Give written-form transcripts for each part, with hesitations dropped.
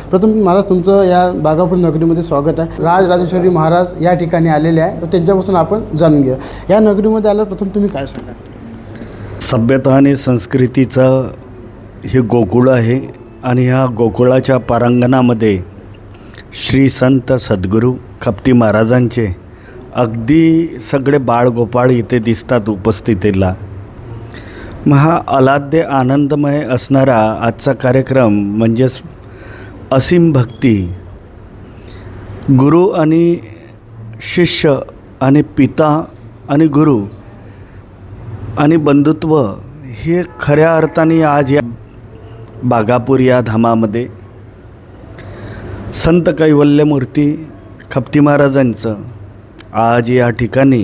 प्रथम महाराज तुमचं या बागापूर नगरीमध्ये स्वागत आहे. राजराजेश्वरी महाराज या ठिकाणी आलेले आहे, तर त्यांच्यापासून आपण जाणून घेऊ या नगरीमध्ये आल्यावर प्रथम तुम्ही काय सांगा. सभ्यता आणि संस्कृतीचं हे गोकुळ आहे आणि ह्या गोकुळाच्या परांगणामध्ये श्री संत सद्गुरू खपती महाराजांचे अगदी सगळे बाळगोपाळ इथे दिसतात उपस्थितीला. मग हा अलाद्य आनंदमय असणारा आजचा कार्यक्रम म्हणजेच असीम भक्ती, गुरु आणि शिष्य आणि पिता आणि गुरु आणि बंधुत्व हे खऱ्या अर्थाने आज या बागापूर या धामामध्ये संत कैवल्यमूर्ती खपती महाराजांचं आज या ठिकाणी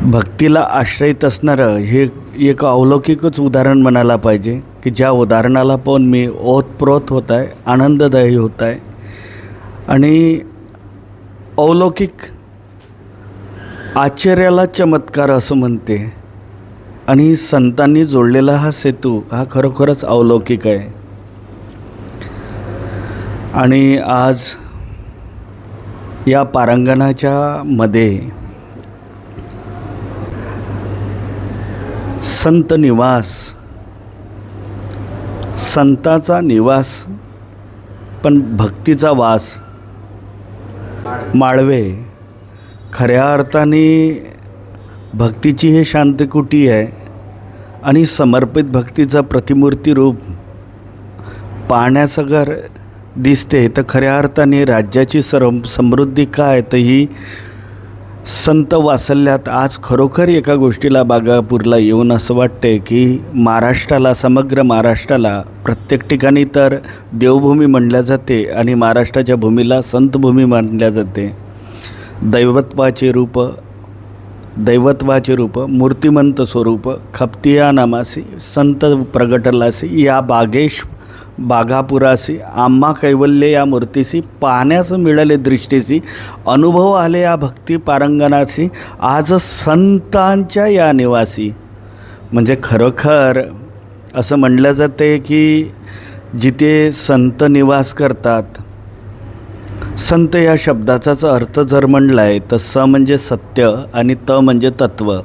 भक्तीला आश्रयित असणारं हे एक अलौकिकच उदाहरण म्हणायला पाहिजे की ज्या उदाहरणाला पण मी ओतप्रोत होत आहे, आनंददायी होत आहे आणि अलौकिक आश्चर्याला चमत्कार असं म्हणते. आणि संतांनी जोडलेला हा सेतू हा खरोखरच अलौकिक आहे. आणि आज या पारांगणाच्या मध्ये संत निवास, संताचा निवास पण भक्तीचा वास, माळवे खऱ्या अर्थाने भक्तीची हे शांतकुटी आहे आणि समर्पित भक्तीचं प्रतिमूर्ती रूप पाहण्याचं घर दिसते. तर खऱ्या अर्थाने राज्याची समृद्धी काय तर ही संत वात्सल्यात आज खरोखर एका गोष्टीला बागापूरला येऊन असं वाटते की महाराष्ट्राला, समग्र महाराष्ट्राला प्रत्येक ठिकाणी तर देवभूमी म्हणल्या जाते आणि महाराष्ट्राच्या भूमीला संतभूमी मानल्या जाते. दैवत्वाचे रूप मूर्तिमंत स्वरूप खपतिया नामासी संत प्रगटलासी या बागापुरासी आम्हा कैवल्य या मूर्तीसी पाहण्यास मिळाले दृष्टीसी अनुभव आले या भक्ती पारंगणासी आज संतांच्या या निवासी. म्हणजे खरोखर असं म्हणलं जाते की जिथे संत निवास करतात, संत या शब्दाचाच अर्थ जर म्हणला आहे तर स म्हणजे सत्य आणि त म्हणजे तत्व.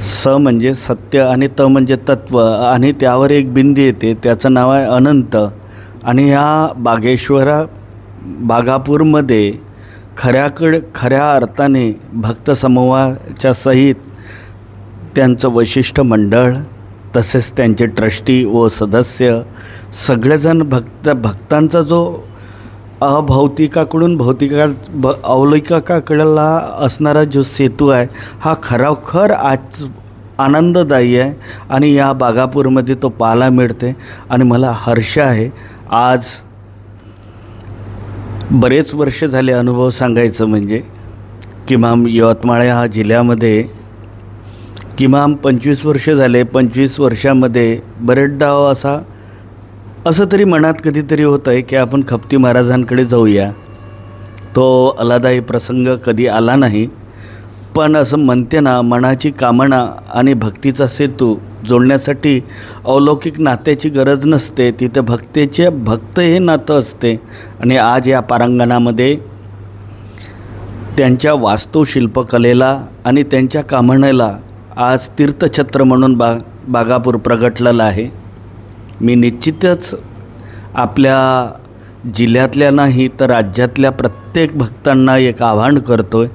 स म्हणजे सत्य आणि त म्हणजे तत्व आणि त्यावर एक बिंदी येते, त्याचं नाव आहे अनंत. आणि ह्या बागापूरमध्ये खऱ्या अर्थाने भक्त समूहाच्या सहित त्यांचं वैशिष्ट्य मंडळ तसेच त्यांचे ट्रस्टी व सदस्य सगळेजण भक्तांचा जो अभौतिकाकडून अलौकिकाकडला असणारा जो सेतू आहे हा खरोखर आज आनंददायी आहे आणि या बागापूरमध्ये तो पाहायला मिळते. आणि मला हर्ष आहे. आज बरेच वर्ष झाले अनुभव सांगायचं म्हणजे किमान यवतमाळ ह्या जिल्ह्यामध्ये किमान 25 वर्ष झाले. 25 वर्षामध्ये बरेचदा असं तरी मनात कधीतरी होतं आहे की आपण खपती महाराजांकडे जाऊया. तो अलादायी प्रसंग कधी आला नाही, पण असं म्हणते ना, मनाची कामना आणि भक्तीचा सेतू जोडण्यासाठी अलौकिक नात्याची गरज नसते, तिथे भक्त हे नातं असते. आणि आज या पारांगणामध्ये त्यांच्या वास्तुशिल्पकलेला आणि त्यांच्या कामनेला आज तीर्थछत्र म्हणून बागापूर प्रगटलेलं आहे. मी निश्चितच आपल्या जिल्ह्यातल्या नाही तर राज्यातल्या प्रत्येक भक्तांना एक आवाहन करतो आहे,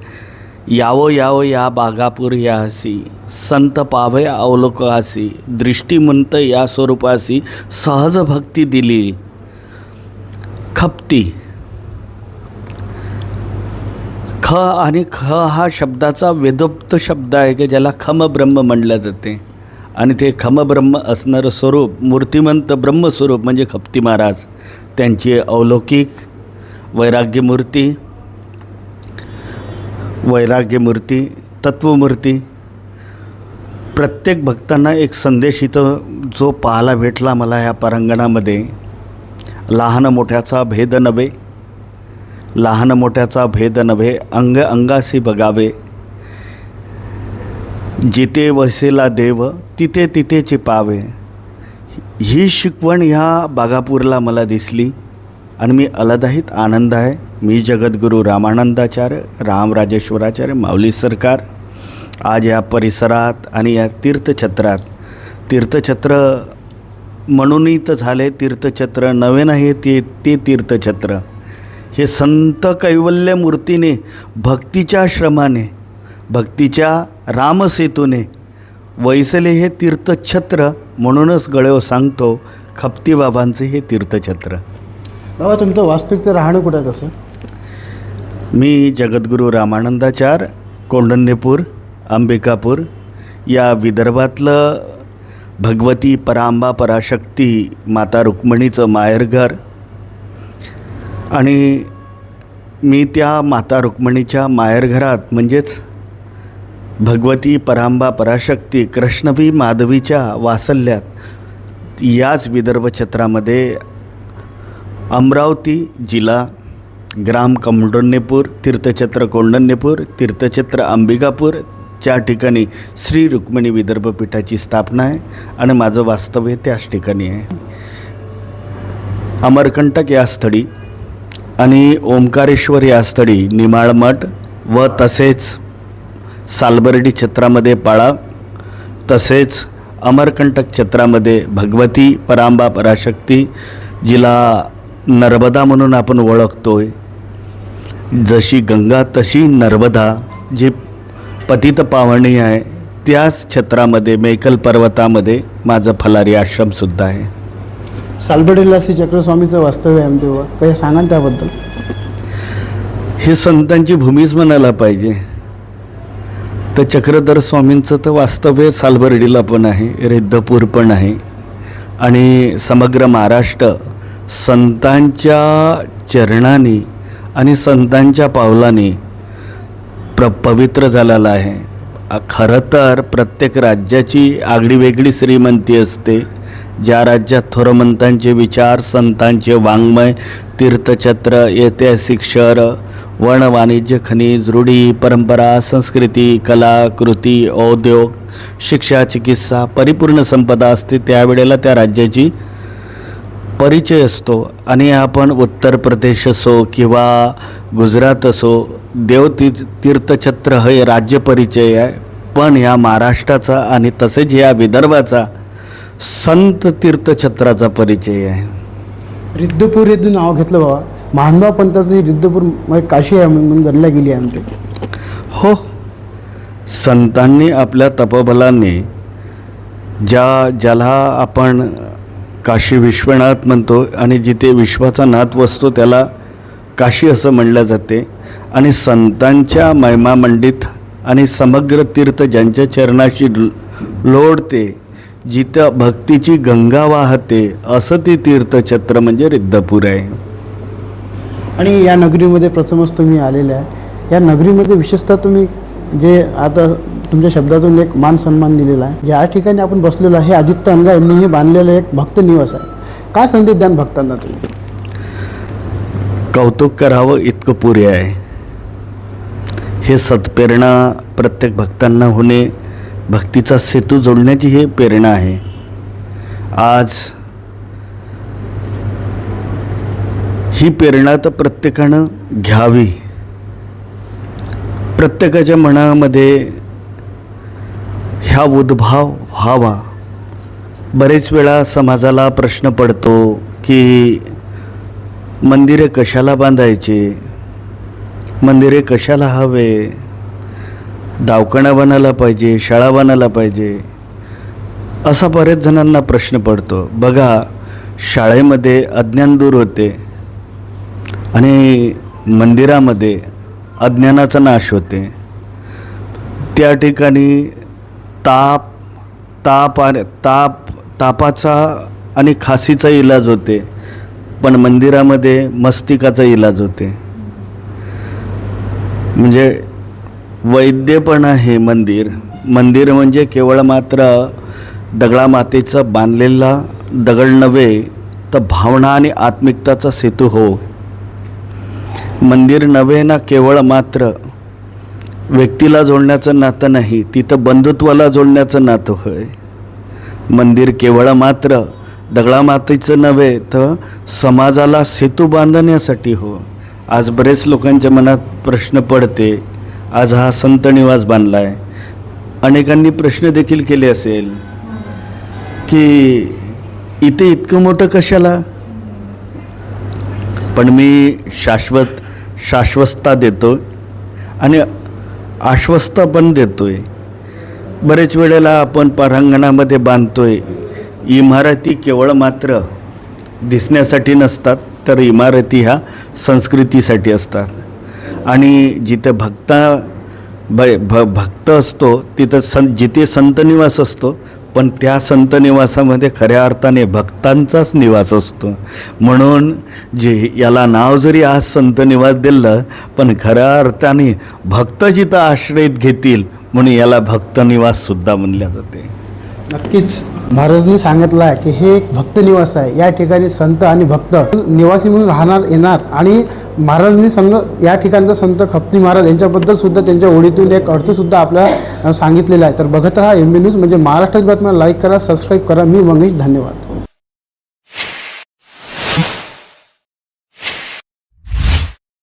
यावं या बागापूर यासी संत पावे अवलोकहासी दृष्टीमंत या स्वरूपासी सहज भक्ती दिली खपती. ख आणि ख हा शब्दाचा वेदोक्त शब्द आहे की ज्याला खमब्रह्म म्हणलं जाते. आणि ते खमब्रह्म असणारं स्वरूप मूर्तिमंत ब्रह्मस्वरूप म्हणजे खपती महाराज, त्यांची अलौकिक वैराग्यमूर्ती तत्वमूर्ती. प्रत्येक भक्तांना एक संदेश इथं जो पाहायला भेटला मला ह्या परांगणामध्ये, लहान मोठ्याचा भेद नव्हे अंग अंगासी बघावे, जिथे वसेला देव तिथे चिपावे. ही शिकवण ह्या बागापूरला मला दिसली आणि मी अलदाहित आनंद आहे. मी जगद्गुरू रामानंदाचार्य रामराजेश्वराचार्य माऊली सरकार आज या परिसरात आणि या तीर्थक्षेत्रात, तीर्थक्षेत्र म्हणूनही तर झाले तीर्थक्षेत्र नवे नाही, ते तीर्थक्षेत्र हे संत कैवल्य मूर्तीने भक्तीच्या श्रमाने, भक्तीच्या रामसेतूने वैसले हे तीर्थक्षेत्र. म्हणूनच गळ्यावर सांगतो खपती बाबांचे हे तीर्थक्षेत्र. बाबा तुमचं वास्तविकचं राहणं कुठं आहे तसं? मी जगद्गुरू रामानंदाचार्य कौंडण्यपूर अंबिकापूर या विदर्भातलं भगवती परांबा पराशक्ती माता रुक्मिणीचं माहेरघर आणि मी त्या माता रुक्मिणीच्या माहेरघरात म्हणजेच भगवती परांबा पराशक्ती कृष्णवी माधवीच्या वासल्यात याच विदर्भ क्षेत्रामध्ये अमरावती जिल्हा ग्राम कौंडण्यपूर तीर्थक्षेत्र कौंडण्यपूर तीर्थक्षेत्र अंबिकापूर त्या ठिकाणी श्री रुक्मिणी विदर्भपीठाची स्थापना आहे आणि माझं वास्तव्य त्याच ठिकाणी आहे. अमरकंटक या स्थळी आणि ओंकारेश्वर या स्थळी निमाळमठ व तसेच सालबर्डी क्षेत्रामध्ये पाळा, तसेच अमरकंटक क्षेत्रामध्ये भगवती परांबा पराशक्ती जिला नर्मदा म्हणून आपण ओळखतोय. जशी गंगा तशी नर्मदा जी पतित पावनी आहे, त्याच क्षेत्रामध्ये मेकल पर्वतामध्ये माझं फलारी आश्रमसुद्धा आहे. सालबर्डीला श्री चक्रस्वामीचं वास्तव्य आहे तेव्हा काही सांगा त्याबद्दल. हे संतांची भूमीच म्हणायला पाहिजे. तर चक्रधर स्वामींचं तर वास्तव्य सालबर्डीला पण आहे, रिद्धपूर पण आहे आणि समग्र महाराष्ट्र संतांच्या चरणाने आणि संतांच्या पावलाने पवित्र झालेला आहे. खरं तर प्रत्येक राज्याची आगळी वेगळी श्रीमंती असते. ज्या राज्यात थोरमंतांचे विचार, संतांचे वाङ्मय, तीर्थक्षेत्र, ऐतिहासिक शहर, वर्ण, वाणिज्य, खनिज, रूढी, परंपरा, संस्कृती, कला, कृती, उद्योग, शिक्षा, चिकित्सा, परिपूर्ण संपदा असते, त्यावेळेला त्या राज्याची परिचय असतो. आणि आपण उत्तर प्रदेश असो किंवा गुजरात असो, तीर्थक्षेत्र हे राज्य परिचय आहे. पण ह्या महाराष्ट्राचा आणि तसेच ह्या विदर्भाचा संत तीर्थक्षेत्राचा परिचय आहे. रिद्धपूर हे नाव घेतलं बाबा, महानुभाव पंथाचं रिद्धपूर म्हणजे काशी आहे म्हणून गणल्या गेली आहे आमचे. हो, संतांनी आपल्या तपबलाने ज्याला आपण काशी विश्वनाथ म्हणतो आणि जिथे विश्वाचा नाथ वसतो त्याला काशी असं म्हणलं जाते. आणि संतांच्या महिमामंडित आणि समग्र तीर्थ ज्यांच्या चरणाशी लोळते, जिथं भक्तीची गंगा वाहते, असं ते तीर्थक्षेत्र म्हणजे रिद्धपूर आहे. आणि या नगरीमध्ये प्रथमच तुम्ही आलेले आहे. या नगरीमध्ये विशेषतः तुम्ही जे आता तुमच्या शब्दातून एक मान सन्मान दिलेला आहे. या ठिकाणी आपण बसलेलो आहे, हे आदित्य अनगा यांनीही बांधलेलं एक भक्त निवास आहे. काय संदेश द्याल भक्तांना तुम्ही? कौतुक करावं इतकं पुरे आहे. हे सत्प्रेरणा प्रत्येक भक्तांना होणे, भक्तीचा सेतू जोडण्याची हे प्रेरणा आहे. आज ही प्रेरणा तर प्रत्येकानं घ्यावी. प्रत्येकाच्या मनामध्ये ह्या उद्भाव व्हावा. बरेच वेळा समाजाला प्रश्न पडतो की मंदिरे कशाला बांधायचे, मंदिरे कशाला हवे, दवाखाना बनायला पाहिजे, शाळा बनायला पाहिजे, असा बरेच जणांना प्रश्न पडतो. बघा, शाळेमध्ये अज्ञान दूर होते आणि मंदिरामध्ये अज्ञानाचा नाश होते. त्या ठिकाणी तापाचा आणि खासीचा इलाज होते, पण मंदिरामध्ये मस्तिकाचा इलाज होते. म्हणजे वैद्य पण आहे मंदिर. मंदिर म्हणजे केवळ मात्र दगडामातीचं बांधलेला दगड नव्हे, तर भावना आणि आत्मिकताचा सेतू हो. मंदिर नव्हे ना केवळ मात्र व्यक्तीला जोडण्याचं नातं नाही, तिथं बंधुत्वाला जोडण्याचं नातं होय. मंदिर केवळ मात्र दगडामातीचं नव्हे तर समाजाला सेतू बांधण्यासाठी हो. आज बरेच लोकांच्या मनात प्रश्न पडते. आज हा संत निवास बांधला आहे. अनेकांनी प्रश्न देखील केले असेल की इथे इतकं मोठं कशाला. पण मी शाश्वतता देतो आणि आश्वस्त पण देतोय. बरेच वेळेला आपण परांगणामध्ये बांधतोय. इमारती केवळ मात्र दिसण्यासाठी नसतात, तर इमारती ह्या संस्कृतीसाठी असतात. आणि जिथे भक्त असतो तिथं जिथे संत निवास असतो, पण त्या संत निवासामध्ये खऱ्या अर्थाने भक्तांचाच निवास असतो. म्हणून याला नाव जरी आज संत निवास दिलं, पण खऱ्या अर्थाने भक्त जिथं आश्रयित घेतील म्हणून याला भक्त निवाससुद्धा म्हणल्या जाते. नक्कीच महाराजांनी सांगितलं आहे की हे एक भक्त निवास आहे. या ठिकाणी संत आणि भक्त निवासी म्हणून येणार. आणि महाराजांनी या ठिकाणचा संत खपती महाराज यांच्याबद्दल सुद्धा त्यांच्या ओळीतून एक अर्थसुद्धा आपल्याला सांगितलेला आहे. तर बघत राहा MB न्यूज, म्हणजे महाराष्ट्रात बातम्या. लाईक करा, सबस्क्राईब करा. मी मंगेश, धन्यवाद.